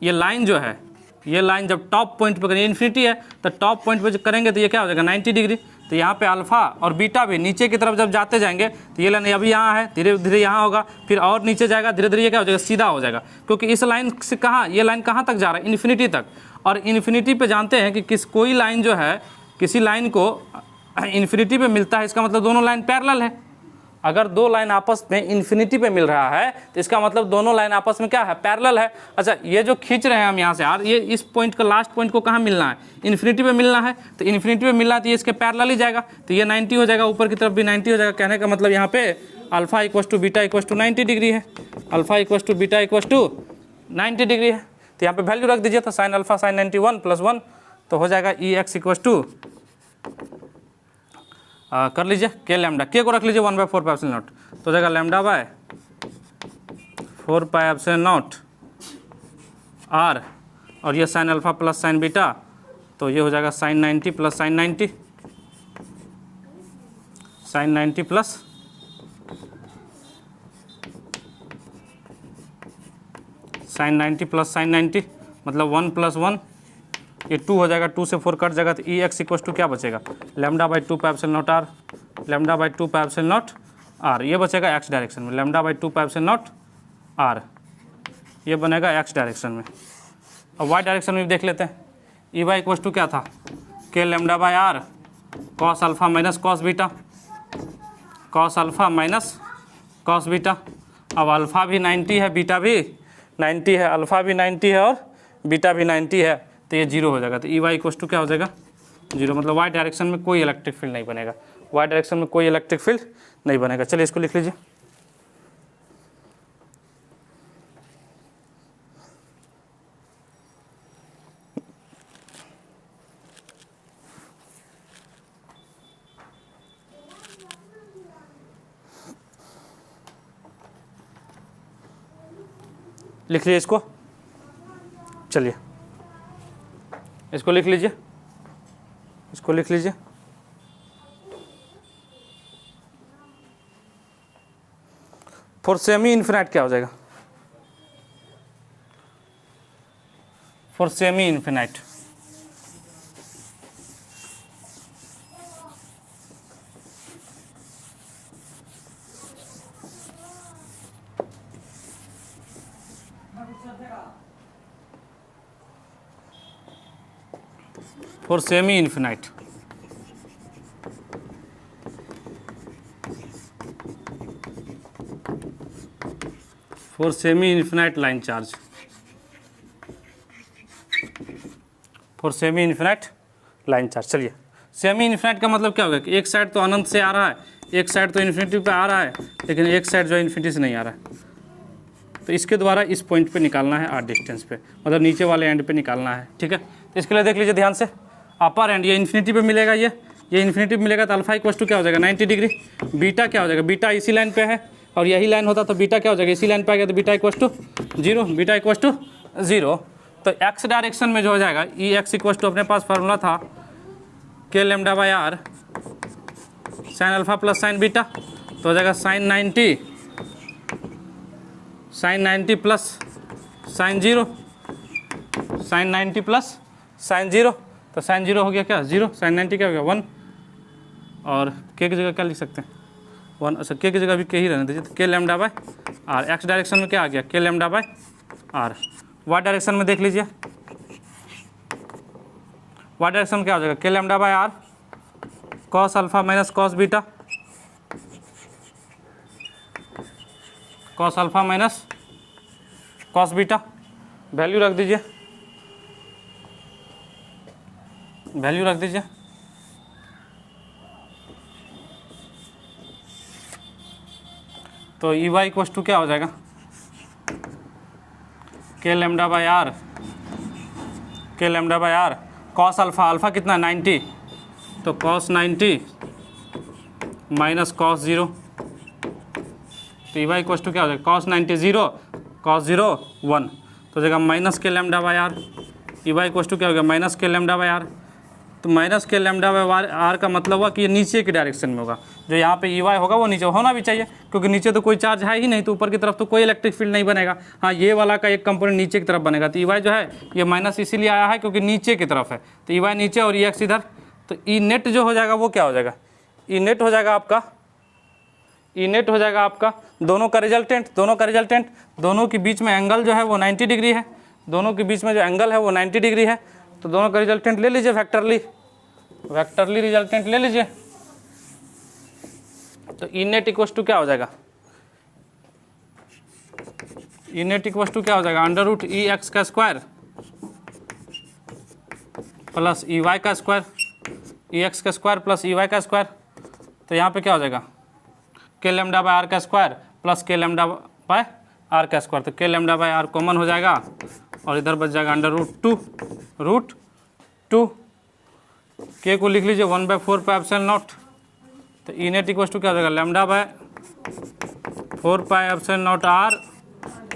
ये लाइन जो है, ये लाइन जब टॉप पॉइंट पर करेंगे, इन्फिनिटी है तो टॉप पॉइंट पर करेंगे तो ये क्या हो जाएगा 90 डिग्री। तो यहाँ पे अल्फ़ा और बीटा भी नीचे की तरफ जब जाते जाएंगे तो ये लाइन अभी यहाँ है, धीरे धीरे यहाँ होगा, फिर और नीचे जाएगा, धीरे धीरे ये क्या हो जाएगा सीधा हो जाएगा, क्योंकि इस लाइन से कहाँ, ये लाइन कहाँ तक जा रहा है, इन्फिनिटी तक। और इन्फिनिटी पे जानते हैं कि कोई लाइन जो है किसी लाइन को इन्फिनिटी पे मिलता है, इसका मतलब दोनों लाइन पैरेलल है। अगर दो लाइन आपस में इन्फिनिटी पे मिल रहा है तो इसका मतलब दोनों लाइन आपस में क्या है, पैरेलल है। अच्छा, ये जो खींच रहे हैं हम यहाँ से यार, ये इस पॉइंट का लास्ट पॉइंट को कहाँ मिलना है, इन्फिनिटी पे मिलना है। तो इन्फिनिटी पे मिलना है तो ये इसके पैरेलल ही जाएगा, तो ये 90 हो जाएगा, ऊपर की तरफ भी 90 हो जाएगा। कहने का मतलब यहाँ पे अल्फ़ा = बीटा = 90 डिग्री है, अल्फ़ा = बीटा = 90 डिग्री है। तो यहाँ पे वैल्यू रख दीजिए, तो साइन अल्फ़ा साइन 91 + 1 तो हो जाएगा Ex = कर लीजिए k लैम्डा, k को रख लीजिए 1/4πε0, तो हो जाएगा λ/4πε0 r, और ये sine alpha plus sine beta, तो ये हो जाएगा sine 90 plus sine 90, sine 90 plus sine 90 plus sine 90, मतलब 1 + 1, ये 2 हो जाएगा, 2 से 4 कट जाएगा, तो Ex = क्या बचेगा, λ/2πε0 r, λ/2πε0 r, ये बचेगा x डायरेक्शन में, λ/2πε0 r, ये बनेगा x डायरेक्शन में। अब y डायरेक्शन में भी देख लेते हैं। Ey = क्या था, k λ/r cos alpha minus cos beta, cos alpha minus cos beta. अब अल्फ़ा भी 90 है, बीटा भी 90 है, अल्फ़ा भी 90 है और बीटा भी 90 है, तो ये 0 हो जाएगा। तो ई वाई इक्वल टू क्या हो जाएगा 0, मतलब वाई डायरेक्शन में कोई इलेक्ट्रिक फील्ड नहीं बनेगा, वाई डायरेक्शन में कोई इलेक्ट्रिक फील्ड नहीं बनेगा। चलिए इसको लिख लीजिए। लिख लीजिए इसको, चलिए इसको लिख लीजिए, इसको लिख लीजिए। फॉर सेमी इन्फिनाइट क्या हो जाएगा, for semi infinite for semi infinite for semi infinite line charge, for semi infinite line charge. चलिए सेमी इन्फिनाइट का मतलब क्या होगा कि एक साइड तो अनंत से आ रहा है, एक साइड तो इन्फिनिटी पे आ रहा है, लेकिन एक साइड जो है इन्फिनिटी से नहीं आ रहा है। तो इसके द्वारा इस पॉइंट पे निकालना है आर डिस्टेंस पे, मतलब नीचे वाले एंड पे निकालना है, ठीक है। तो इसके लिए देख लीजिए ध्यान से, अपर एंड ये इन्फिनिटी पे मिलेगा, ये इन्फिनिटी पे मिलेगा, तो अल्फा इक्वल टू क्या हो जाएगा 90 डिग्री, बीटा क्या हो जाएगा, बीटा इसी लाइन पे है और यही लाइन होता तो बीटा क्या हो जाएगा, इसी लाइन पे आ गया तो beta equal to 0, beta equal to 0। तो एक्स डायरेक्शन में जो हो जाएगा ई एक्स इक्वल टू अपने पास फार्मूला था K lambda by R sine alpha plus sine beta, तो हो जाएगा sine 90 plus sine 0, sine 90 plus sine 0, तो साइन 0 हो गया क्या 0, साइन 90 क्या हो गया 1, और के की जगह क्या लिख सकते हैं 1, अच्छा के की जगह भी के ही रहने दीजिए, तो K lambda by R. X direction में क्या आ गया K lambda by R. Y direction में देख लीजिए, वाई डायरेक्शन में क्या हो जाएगा K lambda by R cos alpha minus cos beta, cos alpha minus cos beta, value रख दीजिए, वैल्यू रख दीजिए। तो ई वाई इक्वल टू क्या हो जाएगा K lambda by R, K lambda by R cos alpha, alpha कितना 90, तो कॉस 90 माइनस कॉस 0, तो ई वाई इक्वल टू क्या हो जाएगा कॉस 90 0, कॉस 0 1, तो हो जाएगा minus K lambda by R. E Y equal to क्या हो गया minus K lambda by R, तो minus K lambda by R का मतलब हुआ कि ये नीचे की डायरेक्शन में होगा, जो यहाँ पे ई वाई होगा वो नीचे होना भी चाहिए, क्योंकि नीचे तो कोई चार्ज है ही नहीं, तो ऊपर की तरफ तो कोई इलेक्ट्रिक फील्ड नहीं बनेगा। हाँ ये वाला का एक कंपोनेंट नीचे की तरफ बनेगा, तो ई वाई जो है ये माइनस इसीलिए आया है क्योंकि नीचे की तरफ है, तो ई वाई नीचे और ई एक्स इधर, तो ई नेट जो हो जाएगा वो क्या हो जाएगा ई नेट हो जाएगा आपका, ई नेट हो जाएगा आपका दोनों का रिजल्टेंट, दोनों के बीच में एंगल जो है वो 90 डिग्री है, दोनों के बीच में जो एंगल है वो 90 डिग्री है, तो दोनों का रिजल्टेंट ले लीजिए वेक्टरली रिजल्टेंट ले लीजिए। तो ई नेट इक्वल टू क्या हो जाएगा, ई नेट इक्वल टू क्या हो जाएगा अंडर रूट ई एक्स का स्क्वायर प्लस ई वाई का स्क्वायर, ई एक्स का स्क्वायर प्लस ई वाई का स्क्वायर, तो यहाँ पे क्या हो जाएगा के लेमडा बाय आर का स्क्वायर प्लस के लेमडा बाय आर का स्क्वायर, तो K lambda by are common हो जाएगा और इधर बच जाएगा अंडर रूट टू, के को लिख लीजिए 1/4 पाई एप्सिलॉन नॉट, तो ई नेट इक्वल टू क्या हो जाएगा lambda by 4 pi epsilon naught R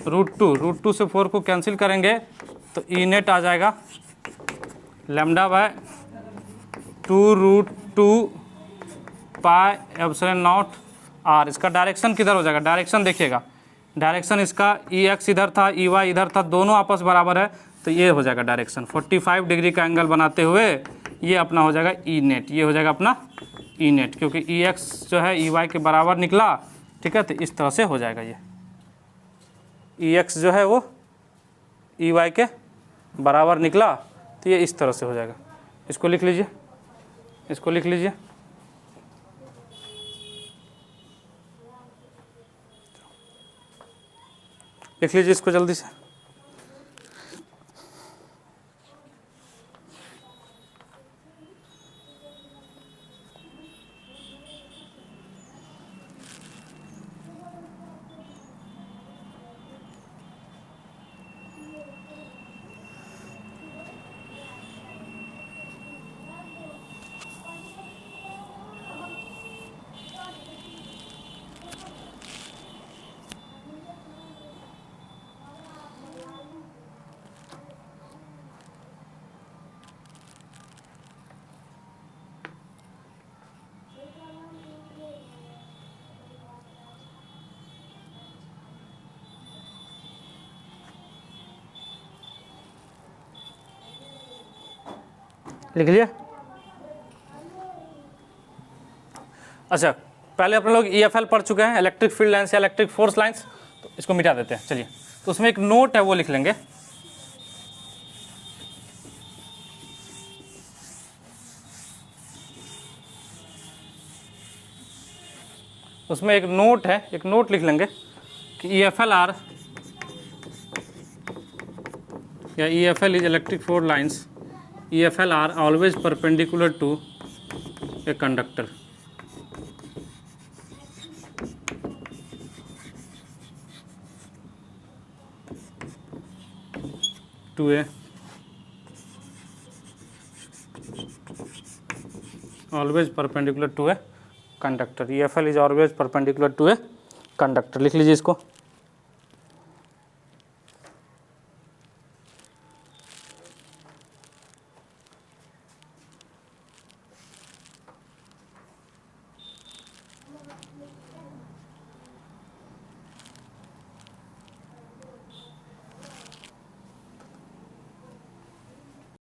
root two से 4 को कैंसिल करेंगे तो ई नेट आ जाएगा lambda by 2√2 pi epsilon naught R. इसका डायरेक्शन किधर हो जाएगा, डायरेक्शन देखिएगा, डायरेक्शन इसका ई एक्स इधर था ई वाई इधर था, दोनों आपस बराबर है, तो ये हो जाएगा डायरेक्शन 45 डिग्री का एंगल बनाते हुए ये अपना हो जाएगा ई नेट, ये हो जाएगा अपना ई नेट, क्योंकि ई एक्स जो है ई वाई के बराबर निकला, ठीक है, तो इस तरह से हो जाएगा ये ई एक्स जो है वो ई वाई के बराबर निकला, तो ये इस तरह से हो जाएगा। इसको लिख लीजिए, इसको लिख लीजिए, लिख लीजिए इसको जल्दी से। लिख लिया। अच्छा, पहले अपने लोग EFL पढ़ चुके हैं, इलेक्ट्रिक फील्ड लाइन्स या इलेक्ट्रिक फोर्स लाइन्स, तो इसको मिटा देते हैं। चलिए, तो उसमें एक नोट है वो लिख लेंगे। उसमें एक नोट है, एक नोट लिख लेंगे कि EFLR या EFL is electric force lines, EFLR always perpendicular to a conductor. To a always perpendicular to a conductor. EFL is always perpendicular to a conductor, लिख लीजिए इसको।